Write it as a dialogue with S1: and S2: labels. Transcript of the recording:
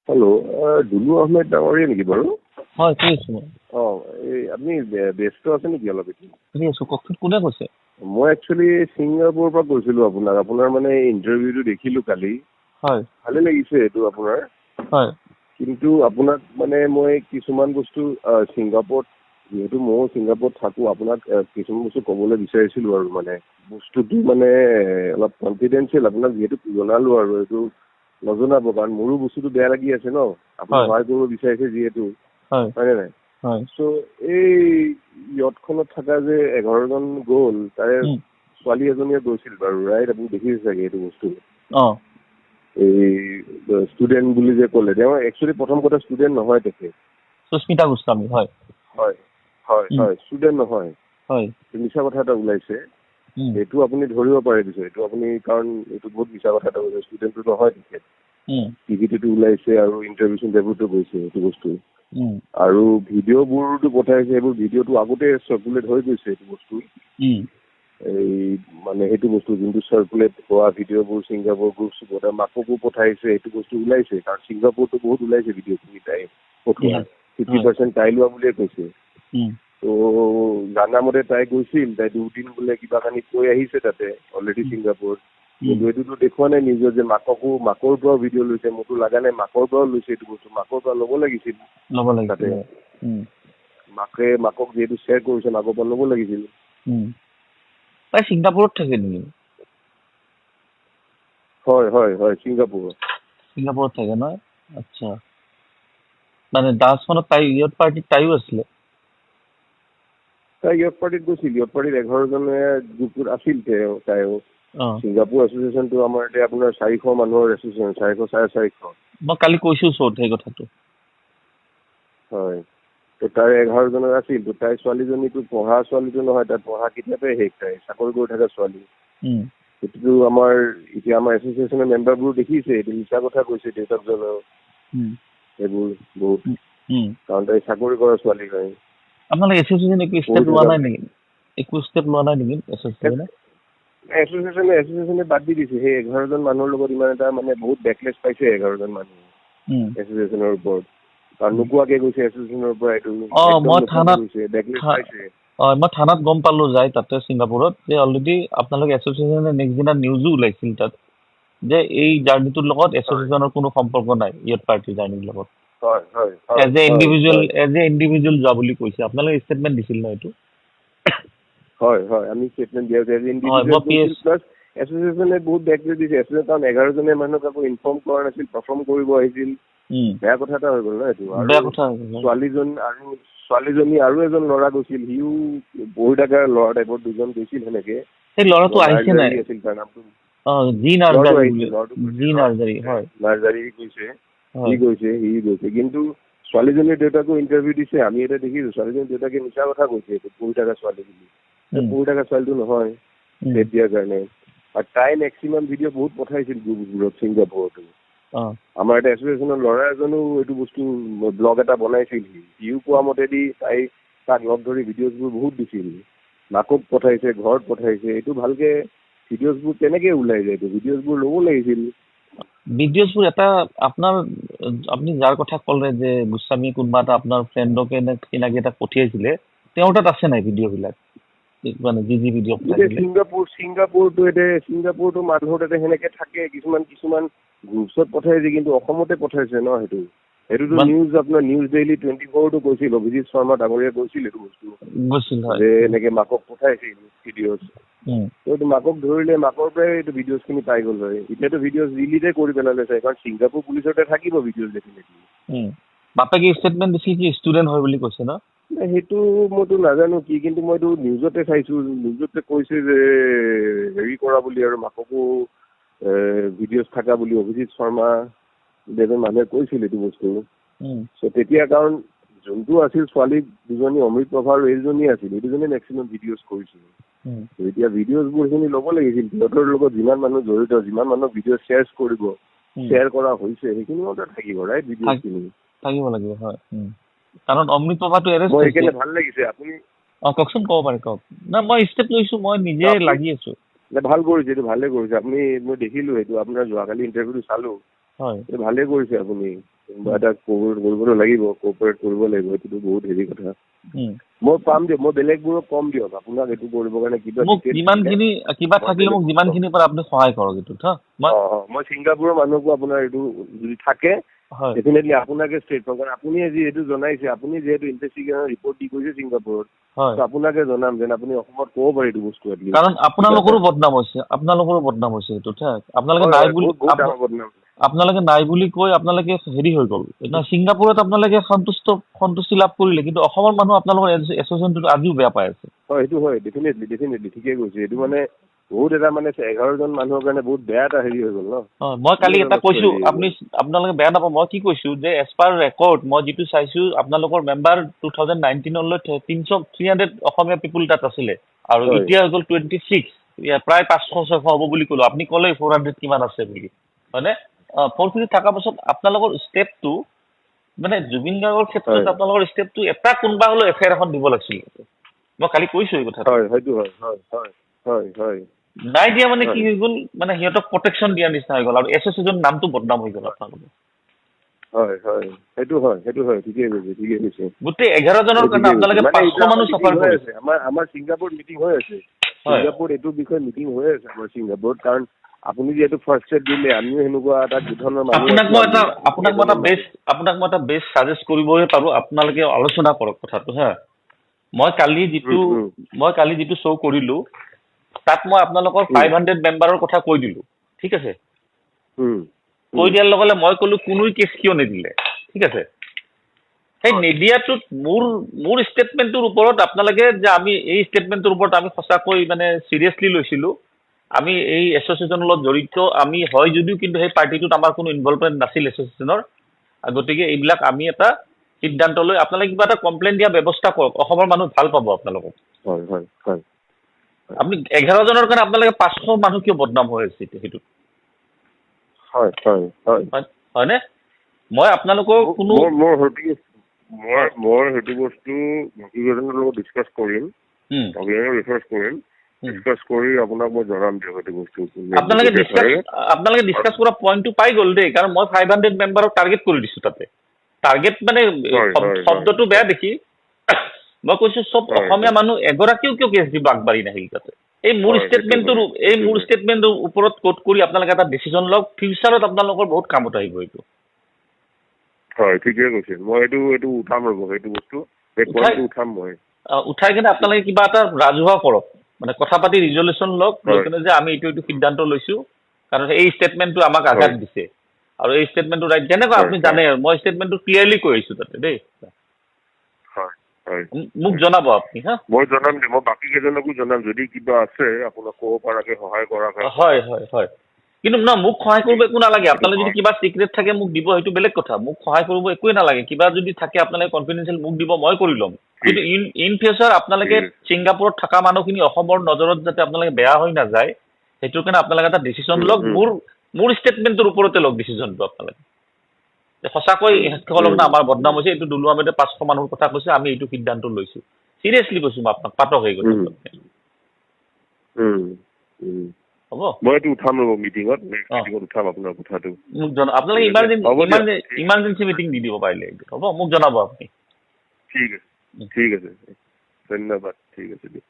S1: Hello', Dulu Ahmed ডাঙৰীয়া নেকি বাৰু?
S2: হয়, কৈ আছো মই।
S1: এই আপুনি ব্যস্ত আছে নেকি অলপ?
S2: শুনি আছো, কওকচোন। কোনে কৈছে?
S1: মই একচুৱেলি ছিংগাপুৰৰ পৰা কৈছিলো আপোনাৰ মানে ইণ্টাৰভিউটো দেখিলো কালি।
S2: হয়।
S1: ভালে লাগিছে এইটো আপোনাৰ।
S2: হয়।
S1: কিন্তু আপোনাক মানে মই কিছুমান বস্তু ছিংগাপুৰত, যিহেতু ময়ো ছিংগাপুৰত থাকো, আপোনাক কিছুমান বস্তু ক'বলৈ বিচাৰিছিলো আৰু মানে বস্তুটো মানে অলপ কনফিডেঞ্চিয়েল, আপোনাক যিহেতু জনালো আৰু এইটো নজনাব, কাৰণ মোৰো বস্তুটো বেয়া লাগি আছে ন, আপুনি সহায় কৰিব বিচাৰিছে যিহেতু, হয়নে নাই? চ' এই ইয়টখনত থকা যে 11জন গ'ল, তাৰে ছোৱালী এজনীয়ে গৈছিল বাৰু, ৰাইট? আপুনি দেখিছে চাগে এইটো বস্তু। এই ষ্টুডেণ্ট বুলি যে ক'লে, তেওঁ একচুৱেলি প্ৰথম কথা ষ্টুডেণ্ট নহয় তেখেত।
S2: সুস্মিতা গোস্বামী। হয়
S1: হয় হয় হয়, ষ্টুডেণ্ট নহয়।
S2: হয়,
S1: মিছা কথা এটা ওলাইছে, এইটো আপুনি ধৰিব পাৰে দিছে, এইটো আপুনি, কাৰণ এইটো বহুত মিছা কথা এটা ওলাইছে, ষ্টুডেণ্টটো নহয় তেখেত। টিভিটোতো ওলাইছে আৰু ইণ্টাৰভিউ চিণ্টাৰভিউটো গৈছে এইটো বস্তু। আৰু ভিডিঅ'বোৰতো পঠাইছে, সেইবোৰ ভিডিঅ'টো আগতে চাৰ্কুলেট হৈ গৈছে এইটো বস্তু। এই মানে সেইটো বস্তু যোনটো চাৰ্কুলেট হোৱা ভিডিঅ'বোৰ ছিংগাপুৰ গ্ৰুপ মাককো পঠাইছে, এইটো বস্তু ওলাইছে, কাৰণ ছিংগাপুৰতো বহুত ওলাইছে ভিডিঅ'খিনি তাই পঠোৱা, 50% তাই লোৱা বুলিয়ে কৈছে। ত' জানামতে তাই গৈছিল, তাই 2 দিন বোলে কিবা কানি কৈ আহিছে তাতে অলৰেডি ছিংগাপুৰত, কিন্তু এইটোতো দেখুওৱা নাই নিজৰ যে মাকৰ পৰাও ভিডিঅ' লৈছে। মোৰতো লগা নাই মাকৰ পৰাও লৈছে এইটো বস্তু, মাকৰ পৰা ল'ব লাগিছিল তাতে। মাকক যিহেতু শ্বেয়াৰ কৰিছে, মাকৰ পৰা ল'ব লাগিছিল।
S2: তাই ছিংগাপুৰত থাকে নেকি?
S1: হয় হয় হয়, ছিংগাপুৰত
S2: থাকে নহয়। আচ্ছা, মানে ডান্সখনত তাই ইয়ত পাৰ্টিত তাইও আছিলে?
S1: তাই ইয়ত পাৰ্টিত গৈছিল, ইয়ত পাৰ্টিত 11জনে গ্ৰুপটোত আছিল তাইও। ছিংগাপুৰ এছ'চিয়েশ্যনটো আমাৰ এতিয়া আপোনাৰ 400 মানুহৰ এছ'চিয়েশ্যন, 400 450।
S2: মই কালি কৈছো চোত সেই কথাটো।
S1: হয়, তো তাই 11জনৰ আছিল। তো তাই ছোৱালীজনীটো পঢ়া ছোৱালীটো নহয়, তাই পঢ়া কিতাপে শেষ, তাই চাকৰি কৰি থকা ছোৱালী। সেইটোতো আমাৰ এতিয়া আমাৰ এছ'চিয়েশ্যনৰ মেম্বাৰবোৰ দেখিছে, এইটো মিছা কথা কৈছে দেউতাকজনেও এইবোৰ বহুত, কাৰণ তাই চাকৰি কৰা ছোৱালী হয়।
S2: আপোনালোকে এছ'চিয়েশ্যনে একো ষ্টেপ লোৱা নাই নেকি? একো ষ্টেপ লোৱা নাই নেকি এছ'চিয়েশ্যনে?
S1: এছ'চিয়েশ্যনে বাদ দি দিছে। সেই 11জন মানুহৰ লগত ইমান এটা মানে বহুত বেকলেছ পাইছে 11জন মানুহ এছ'চিয়েশ্যনৰ ওপৰত, কাৰণ নোকোৱাকে গৈছে এছ'চিয়েশ্যনৰ পৰা, এইটো
S2: মই থানাত গম পালো যায় তাতে ছিংগাপুৰত, যে অলৰেডি আপোনালোকে এছ'চিয়েশ্যনে নেক্সট দিনা নিউজো ওলাইছিল তাত, যে এই জাৰ্ণিটোৰ লগত এছ'চিয়েশ্যনৰ কোনো সম্পৰ্ক নাই, ইয়ত পাৰ্টিৰ জাৰ্ণিৰ লগত। এজ এ ইণ্ডিভিজুৱেল যোৱা বুলি কৈছে। আপোনালোকে ষ্টেটমেণ্ট দিছিল ন এইটো?
S1: হয় হয়, আমি ষ্টেটমেণ্ট দিয়া হৈছে। প্লাছ এছ'চিয়েশ্যনে বহুত বেকলেছ দিছে। এছ'চিয়েশ্যন কাৰণ 11জনে মানুহক আকৌ ইনফৰ্ম কৰা নাছিল, পাৰফৰ্ম কৰিব আহিছিল, বেয়া কথা এটা হৈ গ'ল ন এইটো। আৰু ছোৱালীজনী আৰু এজন ল'ৰা গৈছিল, সিও পঢ়ি থকা ল'ৰা টাইপৰ, 2জন গৈছিল সেনেকে।
S2: সেই ল'ৰাটো আহিছে নাই?
S1: আছিল তাৰ নামটো। সি গৈছে, কিন্তু ছোৱালীজনীৰ দেউতাকো ইণ্টাৰভিউ দিছে, আমি এটা দেখিছো। ছোৱালীজনীৰ দেউতাকে মিছা কথা কৈছে এইটো পঢ়ি থকা ছোৱালী বুলি। পঢ়ি থকা ছোৱালীটো নহয় ডেট দিয়াৰ কাৰণে। আৰু তাই মেক্সিমাম ভিডিঅ' বহুত পঠাইছিল গ্ৰুপবোৰত ছিংগাপুৰতো। আমাৰ এটা এছ'চিয়েশ্যনৰ ল'ৰা এজনো এইটো বস্তু ব্লগ এটা বনাইছিল, সিও কোৱা মতেদি তাক লগ ধৰি ভিডিঅ'জবোৰ বহুত দিছিল, মাকক পঠাইছে, ঘৰত পঠাইছে। এইটো ভালকে ভিডিঅ'জবোৰ কেনেকে ওলাই যায়? এইটো ভিডিঅ'জবোৰ ল'ব লাগিছিল।
S2: ভিডিঅ'জবোৰ এটা আপুনি যাৰ কথা ক'লে যে গোস্বামী কোনোবা এটা আপোনাৰ ফ্ৰেণ্ডকে চিনাকি এটা পঠিয়াইছিলে, তেওঁৰ তাত আছে নাই ভিডিঅ'বিলাক? মানে যি ভিডিঅ'
S1: ছিংগাপুৰতো মানুহৰ তাতে সেনেকে থাকে, কিছুমান গ্ৰুপছত পঠাইছে, কিন্তু অসমতে পঠাইছে ন সেইটোতো নিউজ আপোনাৰ নিউজ ডেইলি 24টো কৈছিল, অভিজিত শৰ্মা ডাঙৰীয়া কৈছিল এইটো বস্তু যে এনেকে মাকক পঠাইছিল ভিডিঅ'জ। এইটো মাকক ধৰিলে, মাকৰ পৰাই এইটো ভিডিঅ'জখিনি পাই গ'ল হয়। এতিয়াতো ভিডিঅ'জ ৰিলিজে কৰি পেলালে চাই, কাৰণ ছিংগাপুৰ পুলিচতে থাকিব ভিডিঅ'জ ডেফিনেটলি।
S2: বাপেকে ষ্টেটমেণ্ট দিছে কি ষ্টুডেণ্ট হয় বুলি কৈছে ন?
S1: সেইটো মইতো নাজানো কি, কিন্তু মইতো নিউজতে চাইছো, নিউজতে কৈছে যে হেৰি কৰা বুলি, আৰু মাককো ভিডিঅ'জ থকা বুলি অভিজিত শৰ্মা এজন মানুহে কৈছিল এইটো বস্তু। চ' তেতিয়া কাৰণ যোনটো আছিল ছোৱালী 2জনী, অমৃত প্ৰভা আৰু এইজনী আছিল, এই দুজনে মেক্সিমাম ভিডিঅ'জ কৰিছিল। এতিয়া ভিডিঅ'জবোৰ সেইখিনি ল'ব লাগিছিল, সিহঁতৰ লগত যিমান মানুহ জড়িত, যিমান মানুহক ভিডিঅ' শ্বেয়াৰ কৰা হৈছে, সেইখিনি মতে থাকিব ৰাইট ভিডিঅ'খিনি
S2: থাকিব লাগিব। হয়, কাৰণ অমৃত প্ৰভাটো এৰেষ্ট
S1: হৈছে। সেইকাৰণে ভাল লাগিছে। আপুনি
S2: কওকচোন, ক'ব পাৰে, কওক না। মই ষ্টেপ লৈছো, মই নিজে লাগি আছো।
S1: ভাল কৰিছে, এইটো ভালে কৰিছে আপুনি। মই দেখিলো এইটো আপোনাৰ যোৱাকালি ইণ্টাৰভিউটো চালো, এইটো ভালে কৰিছে আপুনি। কোনোবা এটা কোঅপাৰেট কৰিবতো লাগিব, কোঅপাৰেট কৰিব লাগিব, এইটোতো বহুত হেৰি কথা। মই পাম দিয়ক, মই বেলেগবোৰক কম দিয়ক আপোনাক এইটো কৰিবৰ কাৰণে
S2: কিবা থাকিলে মোক যিমানখিনি পাৰে আপুনি সহায় কৰক এইটোত।
S1: মই ছিংগাপুৰৰ মানুহকো আপোনাৰ এইটো যদি থাকে ডেফিনেটলি আপোনাকে ষ্ট্ৰেট পাম, কাৰণ আপুনি যিহেতু জনাইছে, আপুনি যিহেতু ইনভেষ্টিগেশ্যন ৰিপৰ্ট দি কৰিছে ছিংগাপুৰত, আপোনাকে জনাম যেন আপুনি অসমত ক'ব পাৰে এইটো বস্তু।
S2: কাৰণ আপোনালোকৰো বদনাম হৈছে, এইটোত। আপোনালোকে নাই বুলি কৈ আপোনালোকে হেৰি হৈ গ'ল। ছিংগাপুৰত আপোনালোকে সন্তুষ্টি লাভ কৰিলে, কিন্তু অসমৰ মানুহ আপোনালোকৰ এছ'চিয়েশ্যনটো আজিও বেয়া পাই আছে।
S1: হয়, সেইটো হয়, ডেফিনেটলি ঠিকে কৈছে। এইটো মানে বহুত এটা মানে 11জন মানুহৰ কাৰণে বহুত বেয়া এটা হেৰি হৈ গ'ল ন।
S2: মই কালি এটা কৈছো, আপোনালোকে বেয়া নাপাব, মই কি কৈছো যে এজ পাৰ ৰেকৰ্ড মই যিটো চাইছো আপোনালোকৰ মেম্বাৰ 2019লৈ 300 অসমীয়া পিপুল তাত আছিলে, আৰু এতিয়া হৈ গ'ল 26, প্ৰায় 500-600 হ'ব বুলি ক'লো। আপুনি ক'লে 400 কিমান আছে বুলি, হয়নে? 450 থকাৰ পাছত আপোনালোকৰ ষ্টেপটো মানে জুবিন গাৰ্গৰ ক্ষেত্ৰত আপোনালোকৰ ষ্টেপটো এটা কোনোবা হ'লেও এফআইআৰ এখন দিব লাগিছিল। মই কালি কৈছো এই কথাটো। নাই দিয়া মানে কি হৈ গ'ল, মানে সিহঁতক প্ৰটেকশ্যন দিয়া নিচিনা হৈ গ'ল, আৰু এছ'চিয়েশ্যন নামটো বদনাম হৈ গ'ল আপোনালোকৰ। গোটেই 11জনৰ কাৰণে আপোনালোকে 500 মানুহ চাফাৰ কৰিছে।
S1: আমাৰ ছিংগাপুৰত মিটিং হৈ আছে, ছিংগাপুৰত এইটো বিষয়ে মিটিং হৈ আছে আমাৰ ছিংগাপুৰত, কাৰণ আপুনি যিহেতু ফাৰ্ষ্ট ছেট দিলে, আমিও সেনেকুৱা এটা ধৰণৰ
S2: আপোনাক মই এটা বেষ্ট ছাজেষ্ট কৰিবহে পাৰোঁ, আপোনালোকে আলোচনা কৰক কথাটো। মই কালি যিটো শ্ব' কৰিলোঁ তাত মই আপোনালোকৰ 500 মেম্বাৰৰ কথা কৈ দিলোঁ, ঠিক আছে? কৈ দিয়াৰ লগে লগে মই ক'লো কোনো কেছ কিয় নিদিলে, ঠিক আছে? সেই নিদিয়াটোত মোৰ ষ্টেটমেণ্টটোৰ ওপৰত আপোনালোকে যে আমি এই ষ্টেটমেণ্টটোৰ ওপৰত আমি সঁচাকৈ মানে চিৰিয়াছলি লৈছিলোঁ, আমি এই এছ'চিয়েশ্যনৰ লগত জড়িত আমি হয় যদিও, কিন্তু সেই পাৰ্টিটোত আমাৰ কোনো ইনভলভমেণ্ট নাছিল এছ'চিয়েশ্যনৰ, গতিকে এইবিলাক আমি এটা সিদ্ধান্ত লৈ আপোনালোকে কিবা এটা কমপ্লেইন দিয়া ব্যৱস্থা কৰক, অসমৰ মানুহ ভাল পাব আপোনালোকক। আপুনি 11জনৰ কাৰণে আপোনালোকে 500 মানুহ কিয় বদনাম হৈ আছে সেইটোত? হয়নে? মই আপোনালোকৰ কোনো
S1: মই সেইটো বস্তু বাকীকেইজনৰ লগত ডিছকাছ কৰিম, ডিছকাছ কৰি আপোনাক মই জনাম দিয়ক সেইটো বস্তু।
S2: আপোনালোকে ডিছকাছ কৰা পইণ্টটো পাই গ'ল দেই, কাৰণ মই 500 মেম্বাৰক টাৰ্গেট কৰি দিছোঁ তাতে। টাৰ্গেট মানে শব্দটো বেয়া দেখি মই কৈছোঁ চব অসমীয়া মানুহ এগৰাকীও কিয় কেছ দিব আগবাঢ়ি নাহিল তাতে। এই মোৰ ষ্টেটমেণ্টৰ ওপৰত কোট কৰি আপোনালোকে এটা ডিচিশ্যন লওক, ফিউচাৰত আপোনালোকৰ বহুত কামত আহিব এইটো।
S1: হয়, ঠিকে কৈছে। মই এইটো উঠাম ৰ'ব, সেইটো বস্তু উঠাম মই।
S2: উঠাই কিনে আপোনালোকে কিবা এটা ৰাজহুৱা কৰক, মানে কথা পাতি ৰিজলিউশ্যন লওক, লৈ কিনে যে আমি এইটো সিদ্ধান্ত লৈছোঁ, কাৰণ এই ষ্টেটমেণ্টটো আমাক আঘাত দিছে, আৰু এই ষ্টেটমেণ্টটো ৰাইট যেনেকুৱা আপুনি জানে, মই ষ্টেটমেণ্টটো ক্লিয়াৰলি কৈ আহিছোঁ তাতে দেই। মোক জনাব আপুনি।
S1: মই জনাম দিম, মই বাকী কেইজনকো জনাম, যদি কিবা আছে আপোনাক ক'ব পৰাকে সহায় কৰা।
S2: হয়, কিন্তু মোক সহায় কৰিব একো নালাগে, আপোনালোকে যদি কিবা চিক্ৰেট থাকে মোক দিব, সেইটো বেলেগ কথা। মোক সহায় কৰিব একোৱে নালাগে, কিবা যদি থাকে আপোনালোকে কনফিডেঞ্চিয়েল মোক দিব, মই কৰি ল'ম। কিন্তু ইন ফিউচাৰ আপোনালোকে ছিংগাপুৰত থকা মানুহখিনি অসমৰ নজৰত যাতে আপোনালোকে বেয়া হৈ নাযায়, সেইটোৰ কাৰণে আপোনালোকে এটা ডিচিশ্যন লওক, মোৰ ষ্টেটমেণ্টৰ ওপৰতে লওক ডিচিশ্যনটো আপোনালোকে। সঁচাকৈ সকলক না আমাৰ বদনাম হৈছে, এইটো দুলু আহমেদে 500 মানুহৰ কথা কৈছে, আমি এইটো সিদ্ধান্ত লৈছোঁ। চিৰিয়াছলি কৈছোঁ মই আপোনাক, পাতক হৈ গৈছে। হ'ব,
S1: মই এইটো উঠাম ৰ'ব মিটিঙত উঠাম আপোনাৰ কথাটো।
S2: মোক জনাব, আপোনালোকে ইমাৰ্জেঞ্চি মিটিং দি দিব পাৰিলে। হ'ব, মোক জনাব আপুনি।
S1: ঠিক আছে, ধন্যবাদ, ঠিক আছে দিয়ক।